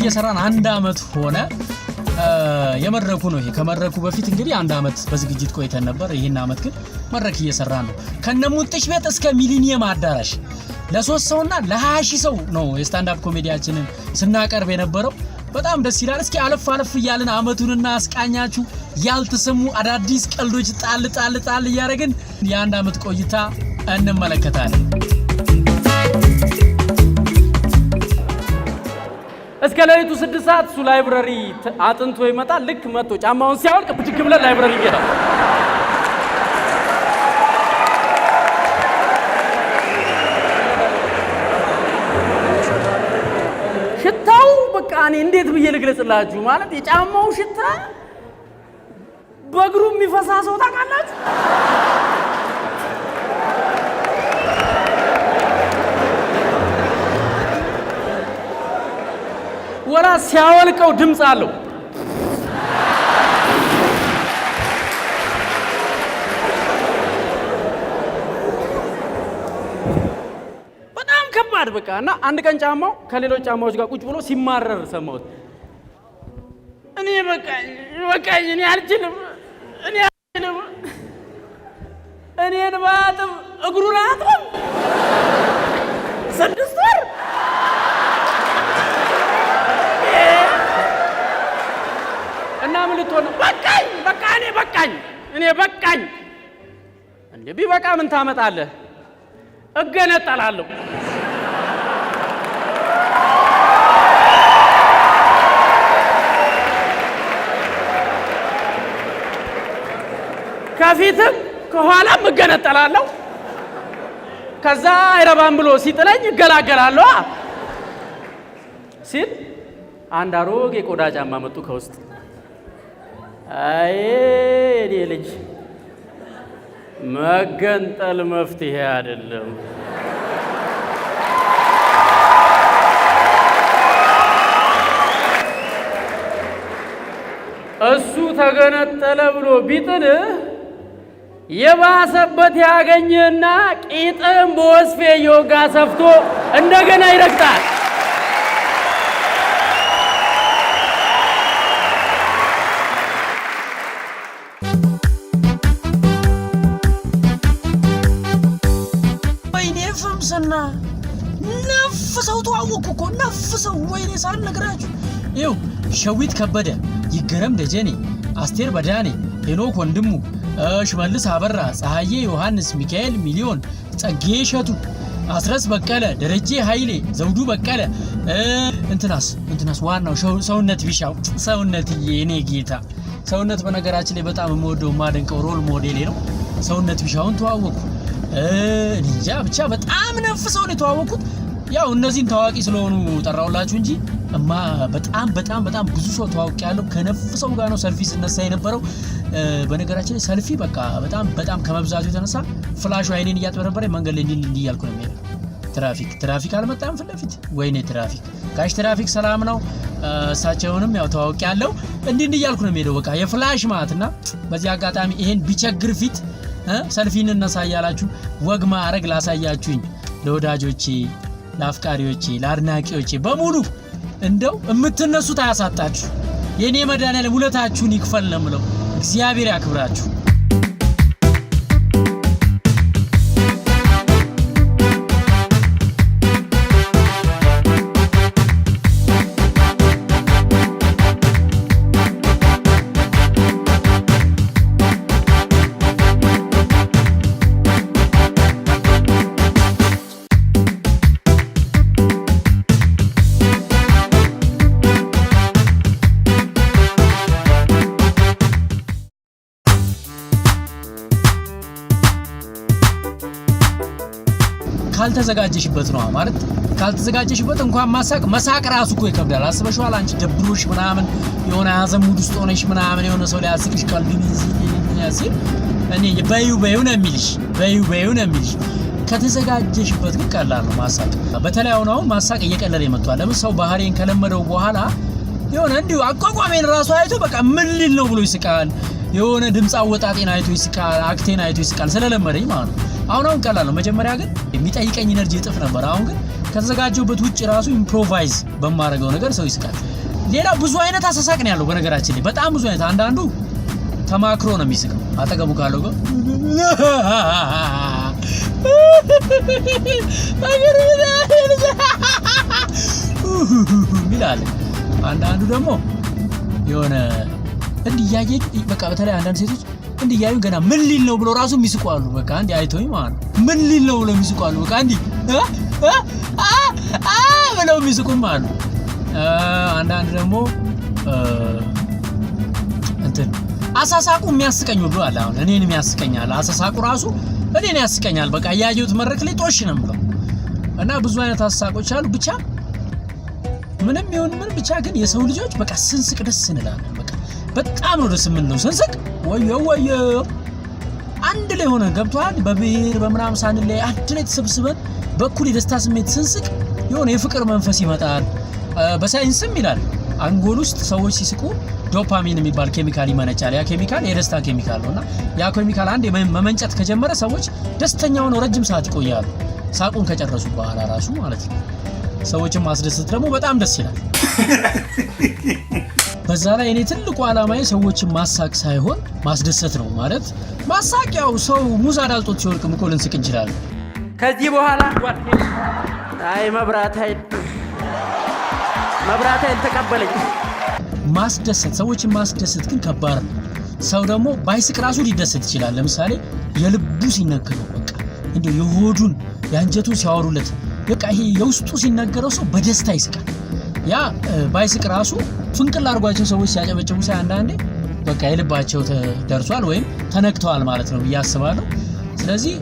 እየሰራን አንድ አመት ሆነ የመድረኩ ነው ይሄ ከመድረኩ በፊት እንግዲህ አንድ አመት በዝግጅት ቆይተን ነበር ይሄን አመት ግን መድረክ እየሰራን ነው ከነሙጥሽ ቤት እስከ ሚሊኒየም አዳራሽ ለ3 ሰውና ለ20 ሰው ነው የስታንድ አፕ ኮሜዲያችንን ስናቀርብ የነበረው በጣም ደስ ይላል እስኪ አለፍ ይያልን አመቱንና አስቃኛችሁ ያልተሰሙ አዳዲስ ቀልዶች ጣል እያደረግን የአንድ አመት ቆይታ እንመለከታለን እስከ ለሊቱ 6 ሰዓት ሱ ላይብረሪ አጥንቶ ይመጣል ልክ መጥቶ ጫማውን ሲያወልቅ ብድግ ብለን ላይብረሪ ይገባል ሽታው በቃ እኔ እንዴት ብዬ ልግለጽላችሁ ማለት የጫማው ሽታ በእግሩ የሚፈሳሰው ታውቃላችሁ ወራ ሲያወልቀው ድምጽ አለው በጣም ከባድ በቃና አንድ ቀን ጫማው ከሌሎች ጫማዎች ጋር ቁጭ ብሎ ሲማረር ሰማሁት እኔ በቃኝ እኔ አልችልም እኔን ባጥብ እግሩን አጥብ 6 ወር እና ምን ልትሆን በቃኝ እንዴ ቢበቃ ምን ታመጣለህ እገነጣላለሁ ከፊትም ከኋላም እገነጣላለሁ ከዛ አይረባም ብሎ ሲጥለኝ እገላገላለሁ ሲል አንድ አሮጌ ቆዳ ጫማ መጡ ከውስጥ አይ እኔ ልጅ መገንጠል መፍትሄ አይደለም እሱ ተገነጠለ ብሎ ቢጥል የባሰበት ያገኘና ቂጥም በወስፌ yoga ሰፍቶ እንደገና ይረግጣል ፈምሰና ነፍሰው ተዋወቁ ነፍሰው ወይኔ ሳል ነግራችሁ ይው ሸዊት ከበደ ይገረም ደጀኔ አስቴር በዳኔ ሄኖክ ወንድሙ ሽመልስ አበራ ፀሐዬ ዮሐንስ ሚካኤል ሚሊዮን ጸጌሸቱ አስረስ በቀለ ደረጀ ኃይሌ ዘውዱ በቀለ እንትናስ ዋናው ሰውነት ቢሻው ሰውነት የኔ ጌታ ሰውነት በነገራችን ላይ በጣም የምወደው ማደንቀው ሮል ሞዴሌ ነው ሰውነት ቢሻውን ተዋወቁ እንጃ ብቻ በጣም ነፍሰው ነው ተዋወቁት ያው እነዚህን ታዋቂ ስለሆኑ ጠራውላችሁ እንጂ እማ በጣም ብዙ ሰው ተዋውቂያለሁ ከነፍሰው ጋር ነው ሰልፊ ስነሳ የነበረው በነገራችን ላይ ሰልፊ በቃ በጣም ከመብዛቱ የተነሳ ፍላሹ አይኔን እያጥበረበረ መንገድ ላይ እንዲህ ያልኩ ነው የሚሄደው ትራፊክ አልመጣም ፍለፊት ወይኔ ጋሽ ትራፊክ ሰላም ነው እሳቸውንም ያው ተዋውቂያለሁ እንዲህ ያልኩ ነው የሚሄደው በቃ የፍላሽ ማለትና በዚህ አጋጣሚ ይሄን ቢቸግር ፊት ሰልፊን እናሳያላችሁ ወግ ማረግ ላሳያችሁኝ ለወዳጆቼ ለአፍቃሪዎቼ ለአድናቂዎቼ በሙሉ እንደው እምትነሱት አያሳጣችሁ የኔ መድኃኒዓለም ውለታችሁን ይክፈል ነው የምለው እግዚአብሔር ያክብራችሁ ካልተዘጋጀሽበት ነው ማለት ካልተዘጋጀሽበት እንኳን መሳቅ ራሱ እኮ ይከብዳል አስበሽዋል አንቺ ደብሮሽ ምናምን የሆነ ያዘሙድ ውስጥ ሆነሽ ምናምን የሆነ ሰው ሊያስቅሽ ቀልብን ያሲል እኔ በዩ ነው የሚልሽ ከተዘጋጀሽበት ግን ቀላል ነው ማሳቅ በተለይ አሁን ማሳቅ እየቀለለ ይመጣል ለምን ሰው ባህሪን ከለመደው በኋላ የሆነ እንዲሁ አቋቋሜን ራሱ አይቶ በቃ ምን ሊል ነው ብሎ ይስቃል የሆነ ድምጽ አወጣጤን አይቶ ይስቃል አክቴን አይቶ ይስቃል ስለለመደኝ ማለት ነው አሁን ቀላል ነው መጀመሪያ ግን የሚጠይቀኝ ኢነርጂ እጥፍ ነበር አሁን ግን ከተዘጋጀውበት ውጭ ራሱ ኢምፕሮቫይዝ በማረጋው ነገር ሰው ይስቃል ሌላ ብዙ አይነት አሳሳቅ ነው ያለው በነገራችን ላይ በጣም ብዙ አይነት አንዳንዱ ተማክሮ ነው የሚስቀው አጠገቡ ካለው ጋር ሚላል አንዳንዱ ደግሞ የሆነ እንዲያየ በቃ በተለይ አንዳንድ ሴቶች እንዲያዩ ገና ምን ሊል ነው ብሎ ራሱ የሚስቋሉ በቃ አንዲ አይቶኝ ማለት ምን ሊል ነው ብሎ የሚስቋሉ በቃ አንዲ ብለው የሚስቁም አሉ አንዳንድ ደግሞ እንትን አሳሳቁ የሚያስቀኝ ሁሉ አለ አሁን እኔን የሚያስቀኛል አሳሳቁ ራሱ እኔን ያስቀኛል በቃ ያየሁት መድረክ ላይ ጦሽ ነው የምለው እና ብዙ አይነት አሳሳቆች አሉ ብቻ ምንም ይሁን ምን ብቻ ግን የሰው ልጆች በቃ ስንስቅ ደስ እንላለን በቃ በጣም ነው ደስ የምንለው ስንስቅ ወየ አንድ ላይ ሆነ ገብቷል በብሔር በመናም ሳንል ላይ አንድ ላይ ተሰብስበን በኩል የደስታ ስሜት ስንስቅ የሆነ የፍቅር መንፈስ ይመጣል በሳይንስም ይላል አንጎል ውስጥ ሰዎች ሲስቁ ዶፓሚን የሚባል ኬሚካል ይመነጫል ያ ኬሚካል የደስታ ኬሚካል ነውና ያ ኬሚካል አንዴ መመንጨት ከጀመረ ሰዎች ደስተኛ ሆነው ረጅም ሰዓት ይቆያሉ ሳቁን ከጨረሱ በኋላ ራሱ ማለት ነው ሰዎችን ማስደሰት ደግሞ በጣም ደስ ይላል በዛ ላይ እኔ ትልቁ ዓላማዬ ሰዎችን ማሳቅ ሳይሆን ማስደሰት ነው ማለት ማሳቂያው ሰው ሙዝ አዳልጦት ሲወርቅ ምቆልን ስቅ እንችላል ከዚህ በኋላ አይ መብራት ተቀበለኝ ማስደሰት ሰዎችን ማስደሰት ግን ከባድ ነው ሰው ደግሞ ባይስቅ ራሱ ሊደሰት ይችላል ለምሳሌ የልቡ ሲነገረው በቃ እንዴ የሆዱን ያንጀቱን ሲያወሩለት በቃ ይሄ የውስጡ ሲነገረው ሰው በደስታ ይስቃል ያ ባይስቅ ራሱ ፍንቅል አርጓቸው ሰዎች ሲያጨበጭቡ አንዳንዴ በቃ የልባቸው ተደርሷል ወይም ተነክተዋል ማለት ነው ያስባለሁ ስለዚህ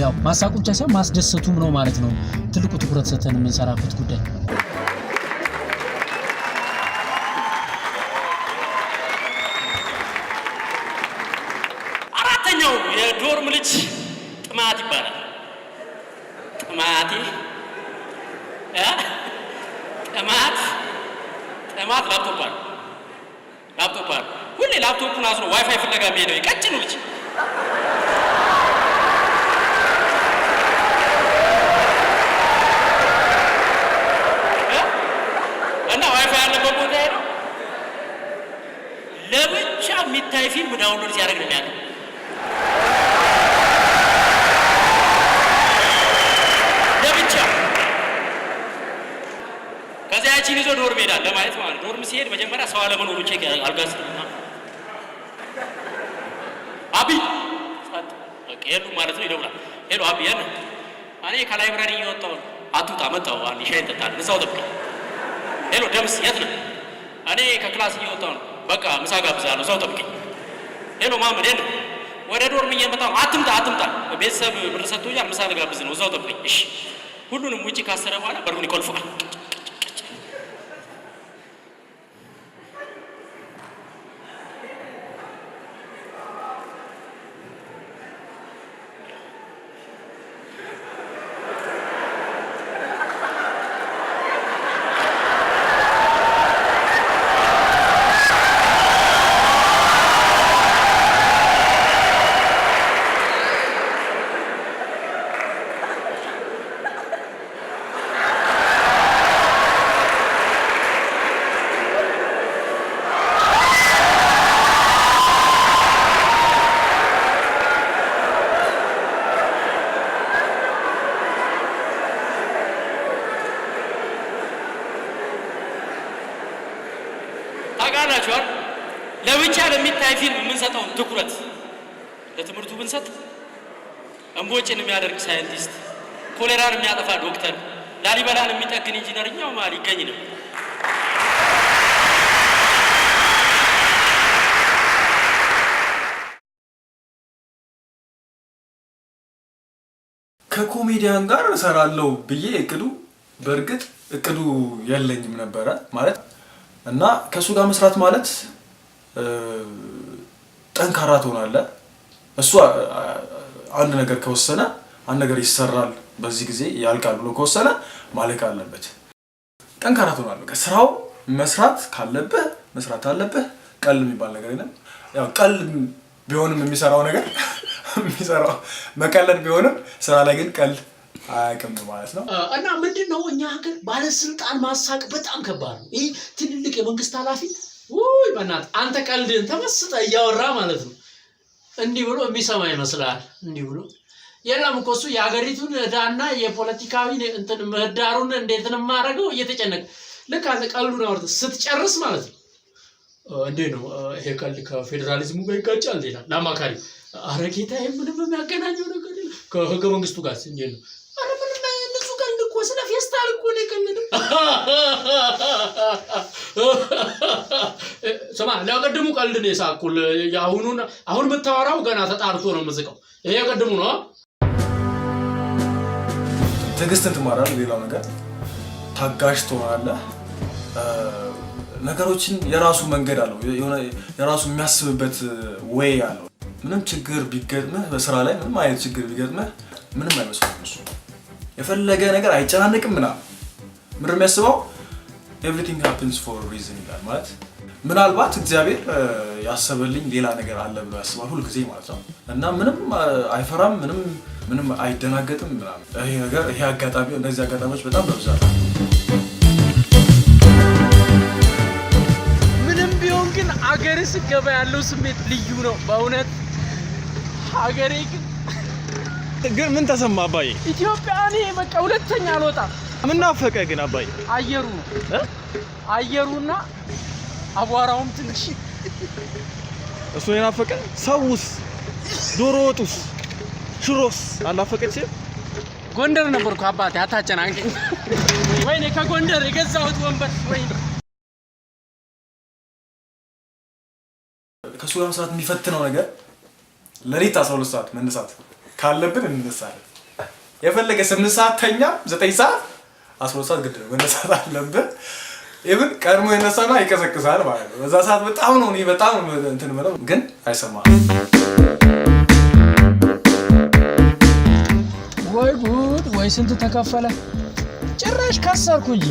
ያው ማሳቁ ብቻ ሳይሆን ማስደሰቱም ነው ማለት ነው ትልቁ ትኩረት ሰተን የምንሰራበት ጉዳይ አራተኛው የዶርም ልጅ ጥማት ይባላል ጥማት ላፕቶፕ ሁሌ ላፕቶፑን አዝሮ ዋይፋይ ፍለጋ የሚሄደው የቀጭኑ ልጅ እና ዋይፋይ ያለበት ቦታ ሄደው ለብቻ የሚታይ ፊልም ዳውንሎድ ሲያደርግ ነው ያለው ለብቻ ከዚያችን ይዞ ዶርም ሄዳል ለማለት ማለት ዶርም ሲሄድ መጀመሪያ ሰው አለመኖሩ ቼክ አልጋስ አቢ ሄዱ ማለት ነው ይደውላል ሄዱ አቢ ያነ እኔ ከላይብራሪ እየወጣሁ አትውጣ መጣሁ አንድ ሻይ እንጠጣለን እዛው ጠብቀኝ ሄሎ ደምስ የት ነህ እኔ ከክላስ እየወጣሁ ነው በቃ ምሳ ጋብዛለሁ እዛው ጠብቀኝ ሄሎ ማመድ የት ነህ ወደ ዶርም እየመጣሁ አትምጣ ቤተሰብ ብር ሰጥቶኛል ምሳ ልጋብዝ ነው እዛው ጠብቀኝ እሺ ሁሉንም ውጪ ካሰረ በኋላ በሩን ይቆልፋል ታጋላችኋል ለብቻ ለሚታይ ፊልም የምንሰጠው ትኩረት ለትምህርቱ ብንሰጥ እንቦጭን የሚያደርግ ሳይንቲስት ኮሌራን የሚያጠፋ ዶክተር ላሊበላን የሚጠግን ኢንጂነርኛው ማል ይገኝ ነው ከኮሜዲያን ጋር እሰራለሁ ብዬ በርግጥ እቅዱ የለኝም ነበር ማለት እና ከሱ ጋር መስራት ማለት ጠንካራ ትሆናለህ እሱ አንድ ነገር ከወሰነ አንድ ነገር ይሰራል በዚህ ጊዜ ያልቃል ብሎ ከወሰነ ማለቅ አለበት ጠንካራ ትሆናለህ ከስራው መስራት ካለበት መስራት አለበት ቀል የሚባል ነገር የለም ያው ቀል ቢሆንም የሚሰራው ነገር የሚሰራው መቀለድ ቢሆንም ስራ ላይ ግን ቀልድ አያውቅም ማለት ነው። እና ምንድነው እኛ ሀገር ባለስልጣን ማሳቅ በጣም ከባድ ነው። ይሄ ትልልቅ የመንግስት ኃላፊ ውይ በእናትህ አንተ ቀልድን ተመስጠ እያወራ ማለት ነው እንዲህ ብሎ የሚሰማ ይመስላል። እንዲህ ብሎ የለም እኮ እሱ የሀገሪቱን ዕዳና የፖለቲካዊ እንትን ምህዳሩን እንዴት ነው የማደርገው እየተጨነቀ ልክ አንተ ቀልዱን አውርተህ ስትጨርስ ማለት ነው እንዴ ነው ይሄ ቀልድ ከፌዴራሊዝሙ ጋር ይጋጫል ይላል ለአማካሪ። ኧረ ጌታዬ ምንም የሚያገናኘው ነገር የለም ከህገ መንግስቱ ጋር እንዴ ነው። ኧረ ምንም እነሱ ቀልድ እኮ ስለ ፌስታል እኮ ነው የቀለደ። ስማ ለቀድሙ ቀልድ ነው የሳቁል። ያሁኑን አሁን የምታወራው ገና ተጣርቶ ነው የምዝቀው። ይሄ ቀድሙ ነው። ትዕግስትን ትማራለህ። ሌላው ነገር ታጋሽ ትሆናለህ። ነገሮችን የራሱ መንገድ አለው የሆነ የራሱ የሚያስብበት ወይ አለው። ምንም ችግር ቢገጥምህ በስራ ላይ ምንም አይነት ችግር ቢገጥምህ ምንም አይመስልም። እሱ የፈለገ ነገር አይጨናነቅም ምናምን ምንም የሚያስበው everything happens for a reason ይላል ማለት ምናልባት እግዚአብሔር ያሰበልኝ ሌላ ነገር አለ ብሎ ያስባል ሁሉ ጊዜ ማለት ነው። እና ምንም አይፈራም ምንም አይደናገጥም ምናምን። ይሄ ነገር ይሄ አጋጣሚ እነዚህ አጋጣሚዎች በጣም በብዛት ግን አገሬ ስገባ ያለው ስሜት ልዩ ነው በእውነት። አገሬ ግን ምን ተሰማ አባዬ? ኢትዮጵያ እኔ በቃ ሁለተኛ አልወጣም። ምን ናፈቀ ግን አባዬ? አየሩ አየሩና አቧራውም ትንሽ እሱ የናፈቀ። ሰውስ ዶሮ ወጡስ ሽሮስ አላፈቀች? ጎንደር ነበርኩ አባቴ አታጨናንቀኝ። ወይኔ ከጎንደር የገዛሁት ወንበር ወይኔ ከሱ ጋር መስራት የሚፈትነው ነገር ለሊት 12 ሰዓት መነሳት ካለብን እንነሳለን። የፈለገ 8 ሰዓት ተኛ 9 ሰዓት 12 ሰዓት ግድ ነው መነሳት አለብን። even ቀድሞ የነሳና ይቀሰቅሳል ማለት ነው። በዛ ሰዓት በጣም ነው በጣም እንትን ማለት ግን አይሰማም። ወይ ጉድ ወይ ስንት ተከፈለ። ጭራሽ ከሰርኩ እንጂ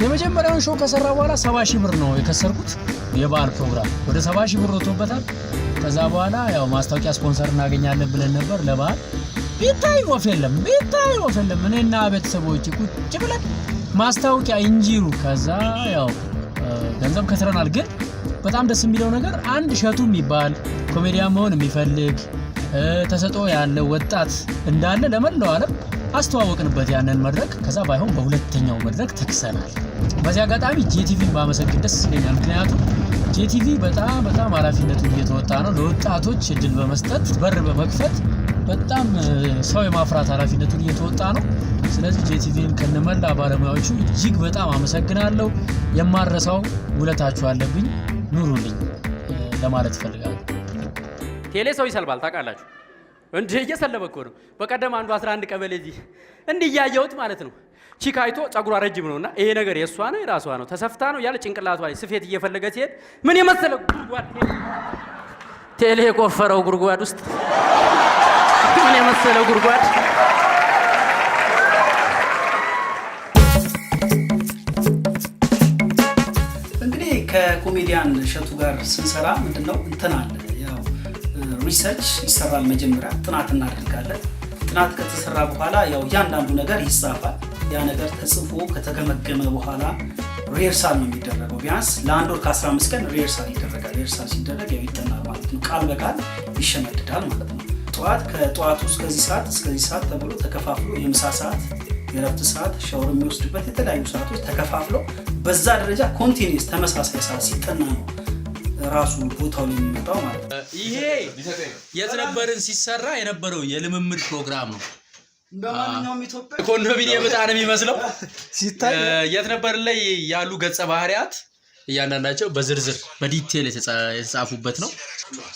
የመጀመሪያውን ሾው ከሰራ በኋላ 70,000 ብር ነው የከሰርኩት። የበዓል ፕሮግራም ወደ 70,000 ብር ወጥቶበታል። ከዛ በኋላ ያው ማስታወቂያ ስፖንሰር እናገኛለን ብለን ነበር ለበዓል። ቢታይ ወፍ የለም እኔና ቤተሰቦቼ ቁጭ ብለን ማስታወቂያ እንጂሩ። ከዛ ያው ገንዘብ ከስረናል። ግን በጣም ደስ የሚለው ነገር አንድ እሸቱ የሚባል ኮሜዲያን መሆን የሚፈልግ ተሰጥኦ ያለው ወጣት እንዳለ ለመላው ዓለም አስተዋወቅንበት ያንን መድረክ። ከዛ ባይሆን በሁለተኛው መድረክ ተክሰናል። በዚህ አጋጣሚ ጄቲቪን ባመሰግን ደስ ይለኛል። ምክንያቱም ጄቲቪ በጣም ኃላፊነቱን እየተወጣ ነው። ለወጣቶች እድል በመስጠት በር በመክፈት በጣም ሰው የማፍራት ኃላፊነቱን እየተወጣ ነው። ስለዚህ ጄቲቪን ከነመላ ባለሙያዎቹ እጅግ በጣም አመሰግናለሁ። የማረሳው ውለታችሁ አለብኝ። ኑሩልኝ ለማለት ፈልጋለሁ። ቴሌ ሰው ይሰልባል ታውቃላችሁ እንዴ? እየሰለበ እኮ ነው። በቀደም አንዱ 11 ቀበሌ እዚህ እንዲህ እያየሁት ማለት ነው። ቺካይቶ ጸጉሯ ረጅም ነውና ይሄ ነገር የሷ ነው የራሷ ነው ተሰፍታ ነው ያለ ጭንቅላቷ ላይ ስፌት እየፈለገ ሲሄድ ምን የመሰለ ጉድጓድ ቴሌ የቆፈረው ጉድጓድ ውስጥ ምን የመሰለ ጉድጓድ። እንግዲህ ከኮሜዲያን እሸቱ ጋር ስንሰራ ምንድነው እንትን አለ ያው ሪሰርች ይሰራል። መጀመሪያ ጥናት እናደርጋለን። ጥናት ከተሰራ በኋላ ያው እያንዳንዱ ነገር ይጻፋል። ያ ነገር ተጽፎ ከተገመገመ በኋላ ሪሄርሳል ነው የሚደረገው። ቢያንስ ለአንድ ወር ከ15 ቀን ሪሄርሳል ይደረጋል። ሪሄርሳል ሲደረግ ያው ይጠናል ማለት ነው። ቃል በቃል ይሸመድዳል ማለት ነው። ከጠዋቱ እስከዚህ ሰዓት ተብሎ ተከፋፍሎ የምሳ ሰዓት፣ የረፍት ሰዓት፣ ሻወር የሚወስድበት የተለያዩ ሰዓቶች ተከፋፍሎ በዛ ደረጃ ኮንቲኒየስ ተመሳሳይ ሰዓት ሲጠና ነው ራሱ ቦታው ላይ የሚመጣው ማለት ነው። ይሄ የት ነበርን ሲሰራ የነበረው የልምምድ ፕሮግራም ነው። በማንኛውም ኢትዮጵያ ኮንዶሚኒየም በጣም የሚመስለው ሲታይ የት ነበር ላይ ያሉ ገጸ ባህሪያት እያንዳንዳቸው በዝርዝር በዲቴል የተጻፉበት ነው።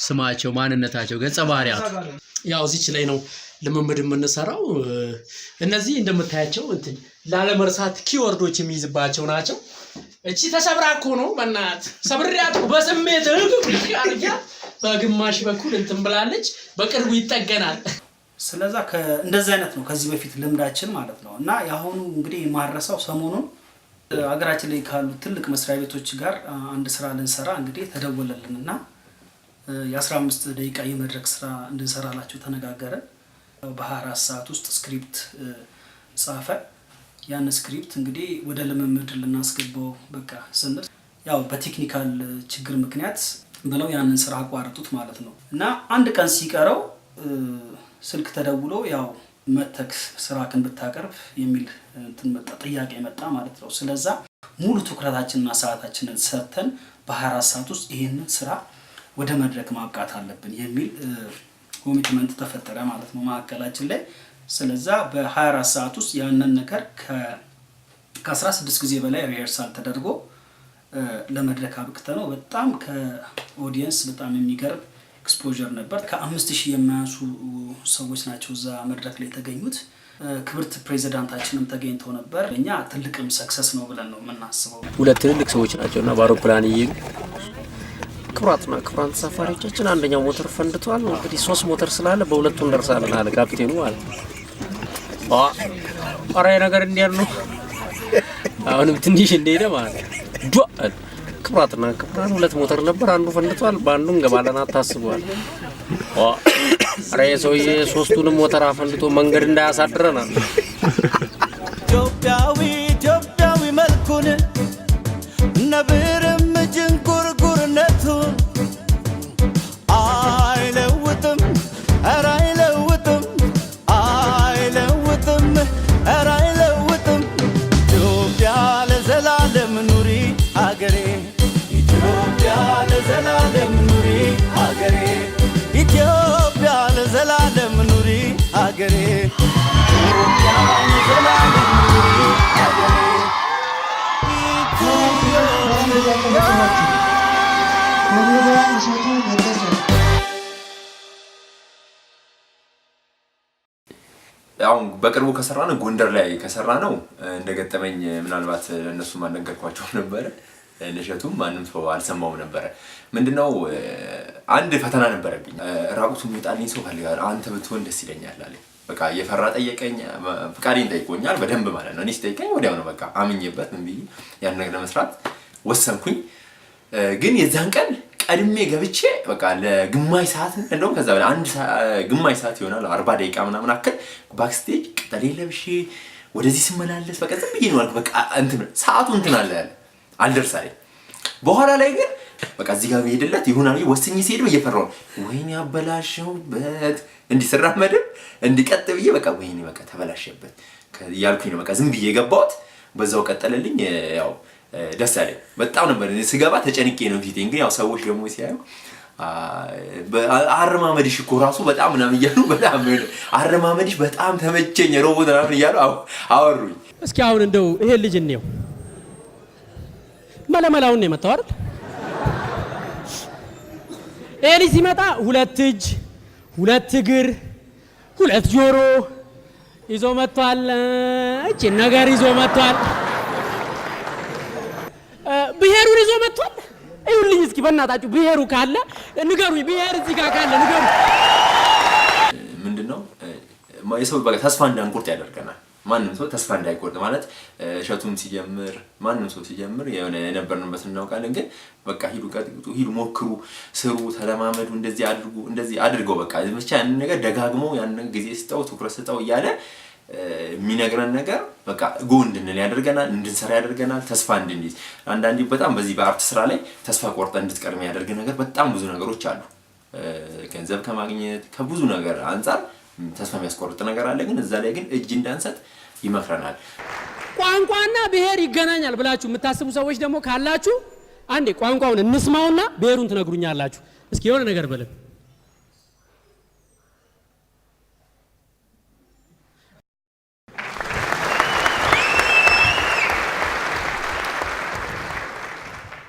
ስማቸው፣ ማንነታቸው፣ ገጸ ባህሪያት ያው እዚች ላይ ነው ልምምድ የምንሰራው። እነዚህ እንደምታያቸው እንትን ላለመርሳት ኪወርዶች የሚይዝባቸው ናቸው። እቺ ተሰብራ እኮ ነው በእናት ሰብሪያት በስሜት አርያ በግማሽ በኩል እንትን ብላለች። በቅርቡ ይጠገናል። ስለዛ እንደዚህ አይነት ነው ከዚህ በፊት ልምዳችን ማለት ነው። እና ያሁኑ እንግዲህ ማረሳው ሰሞኑን አገራችን ላይ ካሉ ትልቅ መስሪያ ቤቶች ጋር አንድ ስራ ልንሰራ እንግዲህ ተደወለልንና የ15 ደቂቃ የመድረክ ስራ እንድንሰራላችሁ ተነጋገረ። በ24 ሰዓት ውስጥ ስክሪፕት ጻፈ። ያን ስክሪፕት እንግዲህ ወደ ልምምድ ልናስገባው በቃ ስንል ያው በቴክኒካል ችግር ምክንያት ብለው ያንን ስራ አቋርጡት ማለት ነው። እና አንድ ቀን ሲቀረው ስልክ ተደውሎ ያው መተክ ስራክን ብታቀርብ የሚል ጥያቄ መጣ ማለት ነው። ስለዛ ሙሉ ትኩረታችንና ሰዓታችንን ሰጥተን በ24 ሰዓት ውስጥ ይሄንን ስራ ወደ መድረክ ማብቃት አለብን የሚል ኮሚትመንት ተፈጠረ ማለት ነው ማዕከላችን ላይ። ስለዛ በ24 ሰዓት ውስጥ ያንን ነገር ከ16 ጊዜ በላይ ሪሄርሳል ተደርጎ ለመድረክ አብቅተነው በጣም ከኦዲየንስ በጣም የሚገርም ኤክስፖዠር ነበር። ከ5000 የማያንሱ ሰዎች ናቸው እዛ መድረክ ላይ የተገኙት። ክብርት ፕሬዚዳንታችንም ተገኝተው ነበር። እኛ ትልቅም ሰክሰስ ነው ብለን ነው የምናስበው። ሁለት ትልልቅ ሰዎች ናቸውና በአውሮፕላን እየሄዱ ክብራትና ክብራን ተሳፋሪዎቻችን አንደኛው ሞተር ፈንድቷል። እንግዲህ 3 ሞተር ስላለ በሁለቱ እንደርሳለን አለ ካፕቴኑ ማለት ነው። አራይ ነገር እንዲያር ነው። አሁንም ትንሽ እንደሄደ ማለት ዶ ክብራትና ክብራን 2 ሞተር ነበር፣ አንዱ ፈንድቷል፣ በአንዱ እንገባለን አታስቡዋል። አራይ ሰውዬ 3ቱንም ሞተር አፈንድቶ መንገድ እንዳያሳድረን አለ። ኢትዮጵያዊ መልኩን ነብርም ጅንጉርጉርነቱን አይለውጥም ኧረ አይለውጥም አይለውጥም ኧረ አይለውጥም። ኢትዮጵያ ለዘላለም ኑሪ አገሬ ኢትዮጵያ ለዘላለም ኑሪ አገሬ ኢትዮጵያ ለዘላለም ኑሪ አገሬ ኢትዮጵያ ለዘላለም ኑሪ አገሬ። አሁን በቅርቡ ከሰራነው ጎንደር ላይ ከሰራነው እንደገጠመኝ ምናልባት እነሱ ማንነገርኳቸው ነበር። ለሸቱም ማንንም ሰው አልሰማው ነበር። ምንድነው አንድ ፈተና ነበረብኝ። ራቁቱን ይጣልኝ ሰው ፈልጋለሁ አንተ ብትሆን ደስ ይለኛል አለ። በቃ የፈራ ጠየቀኝ፣ ፍቃዴን ጠይቆኛል በደንብ ማለት ነው። እኔ ስጠይቀኝ ወዲያው ነው በቃ አምኜበት ምን ብዬ ያን ነገር ለመስራት ወሰንኩኝ። ግን የዛን ቀን ቀድሜ ገብቼ በቃ ለግማሽ ሰዓት እንደውም ከዛ በላይ ግማሽ ሰዓት ይሆናል 40 ደቂቃ ምናምን አከል ባክስቴጅ ቅጠሌ ለብሼ ወደዚህ ስመላለስ በቃ ዝም ብዬ ነው በቃ እንትን ሰዓቱ እንትን አለ አልደርሳለኝ። በኋላ ላይ ግን በቃ እዚህ ጋር ሄድለት ይሁን አለ ወስኜ ሲሄድ እየፈራው ወይኔ አበላሽውበት እንዲሰራመድ እንዲቀጥ ብዬ በቃ ወይኔ በቃ ተበላሸበት ያልኩኝ ነው በቃ ዝም ብዬ ገባሁት። በዛው ቀጠለልኝ። ያው ደስ አለኝ በጣም ነበር ስገባ ተጨንቄ ነው ፊቴ። እንግዲህ ያው ሰዎች ደግሞ ሲያዩ አረማመድሽ እኮ ራሱ በጣም ምናምን እያሉ በጣም አረማመድሽ በጣም ተመቸኝ ሮቦት ምናምን እያሉ አወሩኝ። እስኪ አሁን እንደው ይሄ ልጅ እንየው መለመላውን ነው የመጣው አይደል? ይሄ ልጅ ሲመጣ 2 እጅ 2 እግር 2 ጆሮ ይዞ መጥቷል። እቺ ነገር ይዞ መጥቷል። ብሄሩን ይዞ መጥቷል። ይሁንልኝ እስኪ በእናታችሁ ብሄሩ ካለ ንገሩኝ። ብሄር እዚህ ጋር ካለ ንገሩ። ምንድነው የሰው በቃ ተስፋ እንዳንቆርጥ ያደርገናል። ማንንም ሰው ተስፋ እንዳይቆርጥ ማለት ሸቱም ሲጀምር ማንንም ሰው ሲጀምር የነበርንበት እናውቃለን። ግን በቃ ሂዱ ቀጥቅጡ፣ ሂዱ ሞክሩ፣ ስሩ፣ ተለማመዱ፣ እንደዚህ አድርገው በቃ ብቻ ያን ነገር ደጋግመው ያን ጊዜ ስጠው ትኩረት ስጠው እያለ የሚነግረን ነገር በቃ ጎ እንድንል ያደርገናል፣ እንድንሰራ ያደርገናል፣ ተስፋ እንድንይዝ። አንዳንዴ በጣም በዚህ በአርት ስራ ላይ ተስፋ ቆርጠን እንድትቀርም ያደርግ ነገር በጣም ብዙ ነገሮች አሉ። ገንዘብ ከማግኘት ከብዙ ነገር አንፃር ተስፋ የሚያስቆርጥ ነገር አለ። ግን እዛ ላይ ግን እጅ እንዳንሰጥ ይመክረናል። ቋንቋና ብሄር ይገናኛል ብላችሁ የምታስቡ ሰዎች ደግሞ ካላችሁ አንዴ ቋንቋውን እንስማውና ብሄሩን ትነግሩኛላችሁ። እስኪ የሆነ ነገር በለን።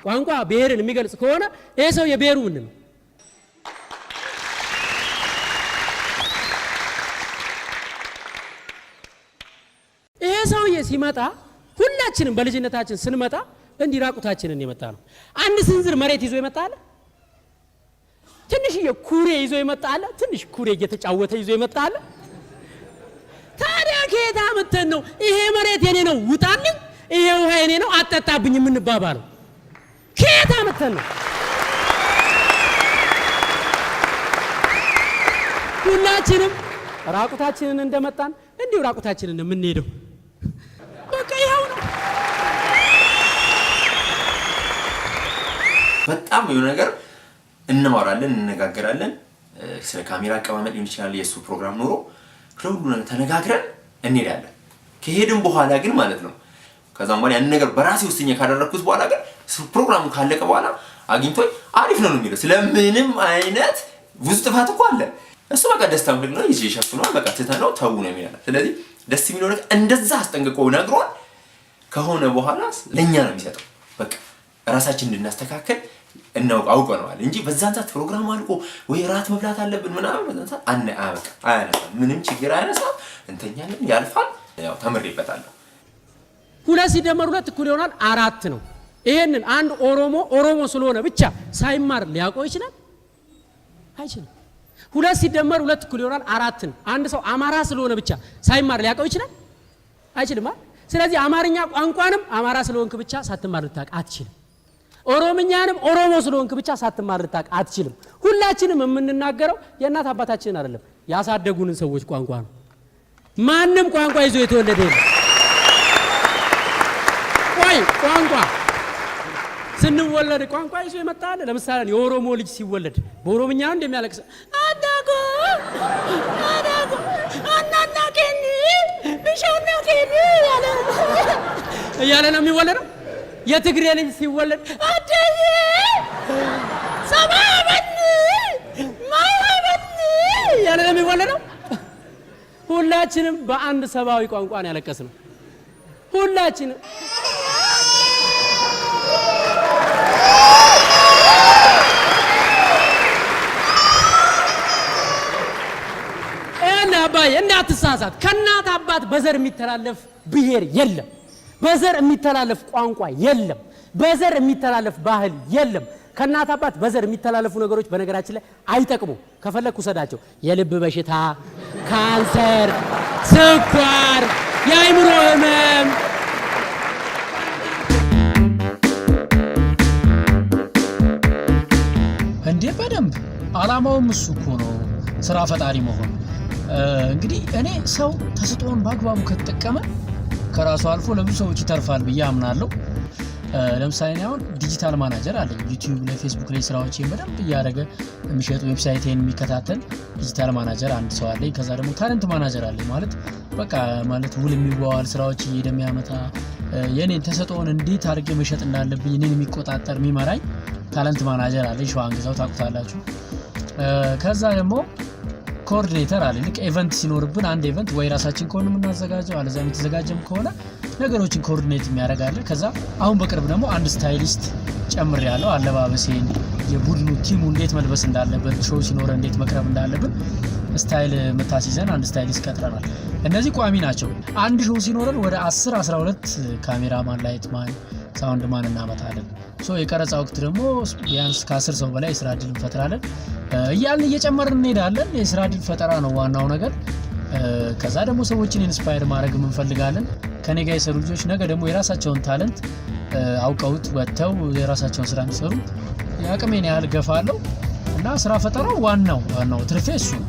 ቋንቋ ብሄርን የሚገልጽ ከሆነ ይሄ ሰው የብሄሩ ምንድን ነው? ይሄ ሰውዬ ሲመጣ ሁላችንም በልጅነታችን ስንመጣ እንዲራቁታችንን የመጣ ነው። አንድ ስንዝር መሬት ይዞ ይመጣል። ትንሽዬ ኩሬ ይዞ ይመጣል። ትንሽ ኩሬ እየተጫወተ ይዞ ይመጣል። ታዲያ ከየት አመተን ነው ይሄ መሬት የኔ ነው ውጣልኝ፣ ይሄ ውሃ የኔ ነው አጠጣብኝ የምንባባለው? ከየት አመተን ነው? ሁላችንም ራቁታችንን እንደመጣን እንዲሁ ራቁታችንን የምንሄደው በቃ ይኸው ነው። በጣም የሆነ ነገር እንማራለን፣ እንነጋገራለን። ስለ ካሜራ አቀማመጥ ሊሆን ይችላል የሱ ፕሮግራም ኖሮ ሁሉ ነገር ተነጋግረን እንሄዳለን። ከሄድን በኋላ ግን ማለት ነው ከዛም በኋላ ያን ነገር በራሴ ውስጥኛ ካደረኩት በኋላ ግን ፕሮግራሙ ካለቀ በኋላ አግኝቶኝ አሪፍ ነው የሚለው ስለምንም አይነት ብዙ ጥፋት እኮ አለ። እሱ በቃ ደስታ ምንድን ነው ይዤ ሸፍኗል በቃ ትተነው ተው ነው የሚለው። ስለዚህ ደስ የሚለው ነገር እንደዛ አስጠንቅቆ ነግሮን ከሆነ በኋላ ለኛ ነው የሚሰጠው። በቃ ራሳችን እንድናስተካከል አውቀነዋል እንጂ በዛን ሰዓት ፕሮግራም አልቆ ወይ ራት መብላት አለብን ምናምን በዛን ሰዓት አያነሳም። ምንም ችግር አያነሳም። እንተኛለን፣ ያልፋል። ያው ተምሬበታለሁ። 2 ሲደመር 2 እኩል ይሆናል 4 ነው። ይሄንን አንድ ኦሮሞ ስለሆነ ብቻ ሳይማር ሊያውቀው ይችላል? አይችልም። 2 ሲደመር 2 እኩል ይሆናል 4 ነው። አንድ ሰው አማራ ስለሆነ ብቻ ሳይማር ሊያውቀው ይችላል? አይችልም። ስለዚህ አማርኛ ቋንቋንም አማራ ስለሆንክ ብቻ ሳትማር ልታውቅ አትችልም። ኦሮምኛንም ኦሮሞ ስለሆንክ ብቻ ሳትማር ልታውቅ አትችልም። ሁላችንም የምንናገረው የእናት አባታችንን አይደለም ያሳደጉንን ሰዎች ቋንቋ ነው። ማንም ቋንቋ ይዞ የተወለደ የለም። ቋንቋ ስንወለድ ቋንቋ ይዞ ይመጣል። ለምሳሌ የኦሮሞ ልጅ ሲወለድ በኦሮምኛ ነው እንደሚያለቅስ አዳጎ አናና ከኒ ብሻና ከኒ ያለ ነው የሚወለደው። የትግሬ ልጅ ሲወለድ አደይ ሰባበን ማይበን ያለ ነው የሚወለደው። ሁላችንም በአንድ ሰባዊ ቋንቋ ነው ያለቀስነው። ሁላችንም አባዬ እንዳትሳሳት። ከእናት አባት በዘር የሚተላለፍ ብሔር የለም። በዘር የሚተላለፍ ቋንቋ የለም። በዘር የሚተላለፍ ባህል የለም። ከእናት አባት በዘር የሚተላለፉ ነገሮች በነገራችን ላይ አይጠቅሙ። ከፈለኩ ሰዳቸው የልብ በሽታ፣ ካንሰር፣ ስኳር፣ የአይምሮ ህመም እንዴ በደንብ አላማውም እሱ እኮ ነው፣ ስራ ፈጣሪ መሆን። እንግዲህ እኔ ሰው ተስጦን በአግባቡ ከተጠቀመ ከራሱ አልፎ ለብዙ ሰዎች ይተርፋል ብዬ አምናለሁ። ለምሳሌ አሁን ዲጂታል ማናጀር አለኝ። ዩቲዩብ ላይ ፌስቡክ ላይ ስራዎችን በደንብ እያደረገ የሚሸጥ ዌብሳይቴን የሚከታተል ዲጂታል ማናጀር አንድ ሰው አለኝ። ከዛ ደግሞ ታለንት ማናጀር አለኝ። ማለት ውል የሚዋዋል ስራዎች እየደሚያመጣ የኔን ተሰጦን እንዴት አድርጌ መሸጥ እንዳለብኝ እኔን የሚቆጣጠር የሚመራኝ ታለንት ማናጀር አለኝ። ሸዋን ግዛው ታውቁታላችሁ። ከዛ ደግሞ ኮኦርዲኔተር አለ። ልክ ኢቨንት ሲኖርብን አንድ ኢቨንት ወይ ራሳችን ከሆነ የምናዘጋጀው አለዛ የተዘጋጀም ከሆነ ነገሮችን ኮኦርዲኔት የሚያደርጋለ። ከዛ አሁን በቅርብ ደግሞ አንድ ስታይሊስት ጨምር ያለው አለባበሴን የቡድኑ ቲሙ እንዴት መልበስ እንዳለበት ሾው ሲኖር እንዴት መቅረብ እንዳለብን ስታይል መታሲዘን አንድ ስታይሊስት ቀጥረናል። እነዚህ ቋሚ ናቸው። አንድ ሾው ሲኖረን ወደ 10-12 ካሜራማን፣ ላይትማን፣ ሳውንድማን እናመጣለን። የቀረጻ ወቅት ደግሞ ቢያንስ ከ10 ሰው በላይ የስራ እድል እንፈጥራለን። እያልን እየጨመርን እንሄዳለን። የስራ እድል ፈጠራ ነው ዋናው ነገር። ከዛ ደግሞ ሰዎችን ኢንስፓየር ማድረግ እንፈልጋለን። ከኔ ጋር የሰሩ ልጆች ነገ ደግሞ የራሳቸውን ታለንት አውቀውት ወጥተው የራሳቸውን ስራ እንዲሰሩ የአቅሜን ያህል ገፋለሁ እና ስራ ፈጠራው ዋናው ትርፌ እሱ ነው።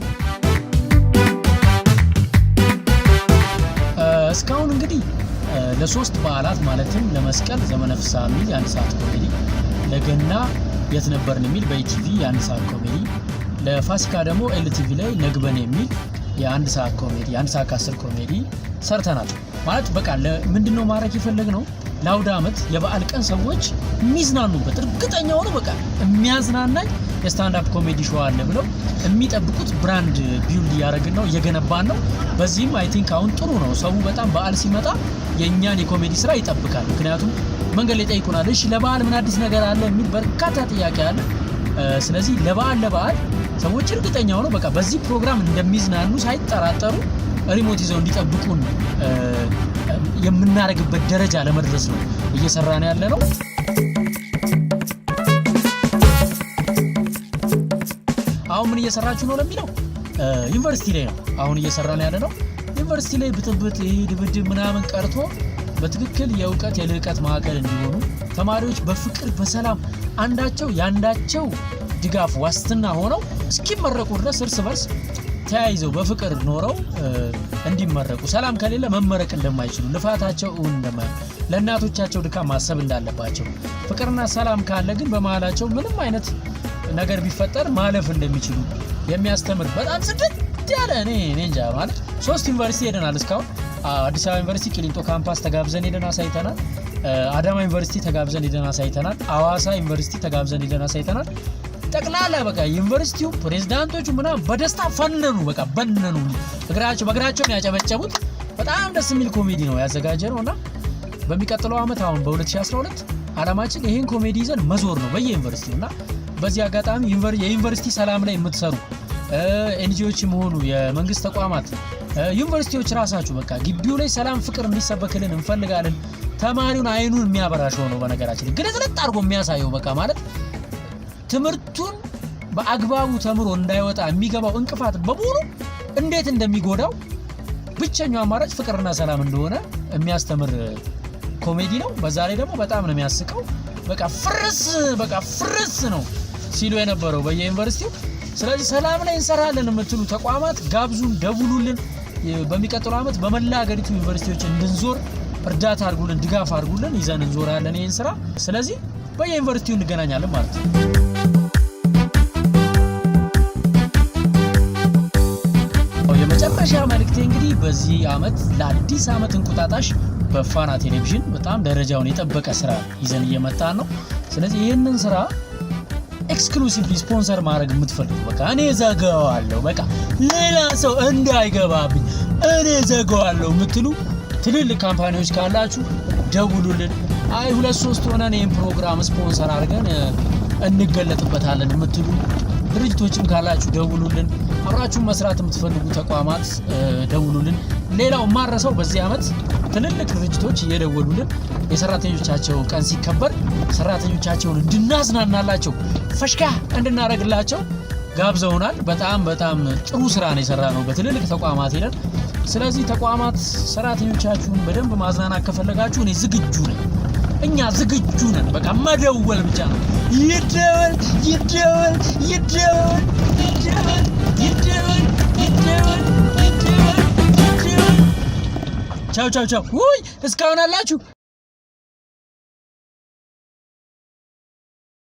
እስካሁን እንግዲህ ለሶስት በዓላት ማለትም ለመስቀል ዘመነ ፍስሐ የሚል የአንድ ሰዓት ኮሜዲ፣ ለገና የት ነበርን የሚል በኢቲቪ የአንድ ሰዓት ኮሜዲ፣ ለፋሲካ ደግሞ ኤልቲቪ ላይ ነግበን የሚል የአንድ ሰዓት ኮሜዲ፣ የአንድ ሰዓት ከ10 ኮሜዲ ሰርተናል። ማለት በቃ ምንድነው ማድረግ የፈለግነው ለአውደ ዓመት የበዓል ቀን ሰዎች የሚዝናኑበት እርግጠኛ ሆነው በቃ የሚያዝናናኝ የስታንዳፕ ኮሜዲ ሾው አለ ብለው የሚጠብቁት ብራንድ ቢውልድ እያደረግን ነው፣ እየገነባን ነው። በዚህም አይ ቲንክ አሁን ጥሩ ነው። ሰው በጣም በዓል ሲመጣ የእኛን የኮሜዲ ስራ ይጠብቃል። ምክንያቱም መንገድ ላይ ጠይቁናል፣ እሺ ለበዓል ምን አዲስ ነገር አለ የሚል በርካታ ጥያቄ አለ። ስለዚህ ለበዓል ሰዎች እርግጠኛ ሆነው በቃ በዚህ ፕሮግራም እንደሚዝናኑ ሳይጠራጠሩ ሪሞት ይዘው እንዲጠብቁን የምናደርግበት ደረጃ ለመድረስ ነው እየሰራን ያለ ነው። አሁን ምን እየሰራችሁ ነው ለሚለው ዩኒቨርሲቲ ላይ ነው አሁን እየሰራን ያለ ነው። ዩኒቨርሲቲ ላይ ብጥብጥ ድብድብ ምናምን ቀርቶ በትክክል የእውቀት የልህቀት ማዕከል እንዲሆኑ ተማሪዎች በፍቅር በሰላም አንዳቸው ያንዳቸው ድጋፍ ዋስትና ሆነው እስኪመረቁ ድረስ እርስ በርስ ተያይዘው በፍቅር ኖረው እንዲመረቁ ሰላም ከሌለ መመረቅ እንደማይችሉ ልፋታቸው እንደማይ ለእናቶቻቸው ድካም ማሰብ እንዳለባቸው ፍቅርና ሰላም ካለ ግን በመሃላቸው ምንም አይነት ነገር ቢፈጠር ማለፍ እንደሚችሉ የሚያስተምር በጣም ጽድት ያለ እኔ እንጃ ማለት 3 ዩኒቨርሲቲ ሄደናል እስካሁን አዲስ አበባ ዩኒቨርሲቲ ቂሊንጦ ካምፓስ ተጋብዘን ሄደን አሳይተናል አዳማ ዩኒቨርሲቲ ተጋብዘን ሄደን አሳይተናል አዋሳ ዩኒቨርሲቲ ተጋብዘን ሄደን አሳይተናል ጠቅላላ በቃ ዩኒቨርሲቲው ፕሬዝዳንቶቹ ምናምን በደስታ ፈነኑ በቃ በነኑ በእግራቸው ነው ያጨበጨቡት በጣም ደስ የሚል ኮሜዲ ነው ያዘጋጀነውና በሚቀጥለው አመት አሁን በ2012 አላማችን ይሄን ኮሜዲ ይዘን መዞር ነው በየዩኒቨርሲቲውና በዚህ አጋጣሚ የዩኒቨርሲቲ ሰላም ላይ የምትሰሩ ኤንጂኦዎችም ሆኑ የመንግስት ተቋማት ዩኒቨርሲቲዎች ራሳችሁ በቃ ግቢው ላይ ሰላም ፍቅር እንዲሰበክልን እንፈልጋለን ተማሪውን አይኑን የሚያበራሽው ነው በነገራችን ግልጥልጥ አድርጎ የሚያሳየው በቃ ማለት ትምርቱን በአግባቡ ተምሮ እንዳይወጣ የሚገባው እንቅፋት በሙሉ እንዴት እንደሚጎዳው ብቸኛው አማራጭ ፍቅርና ሰላም እንደሆነ የሚያስተምር ኮሜዲ ነው በዛ ላይ ደግሞ በጣም ነው የሚያስቀው በቃ ፍርስ ነው ሲሉ የነበረው በየዩኒቨርሲቲው ስለዚህ ሰላም ላይ እንሰራለን የምትሉ ተቋማት ጋብዙን ደውሉልን በሚቀጥለው አመት በመላ ሀገሪቱ ዩኒቨርሲቲዎች እንድንዞር እርዳታ አድርጉልን ድጋፍ አድርጉልን ይዘን እንዞራለን ይሄን ስራ ስለዚህ በየዩኒቨርሲቲው እንገናኛለን ማለት ነው የመጨረሻ መልእክቴ እንግዲህ በዚህ አመት ለአዲስ አመት እንቁጣጣሽ በፋና ቴሌቪዥን በጣም ደረጃውን የጠበቀ ስራ ይዘን እየመጣን ነው ስለዚህ ይሄንን ስራ ኤክስክሉሲቭሊ ስፖንሰር ማድረግ የምትፈልጉ በቃ እኔ ዘጋዋለሁ በቃ ሌላ ሰው እንዳይገባብኝ እኔ ዘጋዋለሁ የምትሉ ትልልቅ ካምፓኒዎች ካላችሁ ደውሉልን አይ 2-3 ሆነን ይሄን ፕሮግራም ስፖንሰር አድርገን እንገለጥበታለን የምትሉ ድርጅቶችም ካላችሁ ደውሉልን አብራችሁን መስራት የምትፈልጉ ተቋማት ደውሉልን ሌላው ማረሰው በዚህ አመት ትልልቅ ድርጅቶች እየደወሉልን የሰራተኞቻቸው ቀን ሲከበር ሰራተኞቻቸውን እንድናዝናናላቸው ፈሽካ እንድናረግላቸው ጋብዘውናል በጣም ጥሩ ስራ ነው የሰራነው በትልልቅ ተቋማት ሄደን ስለዚህ ተቋማት ሰራተኞቻችሁን በደንብ ማዝናናት ከፈለጋችሁ እኔ ዝግጁ ነኝ እኛ ዝግጁ ነን በቃ መደወል ብቻ ነው ይደወል ቻው ውይ እስካሁን አላችሁ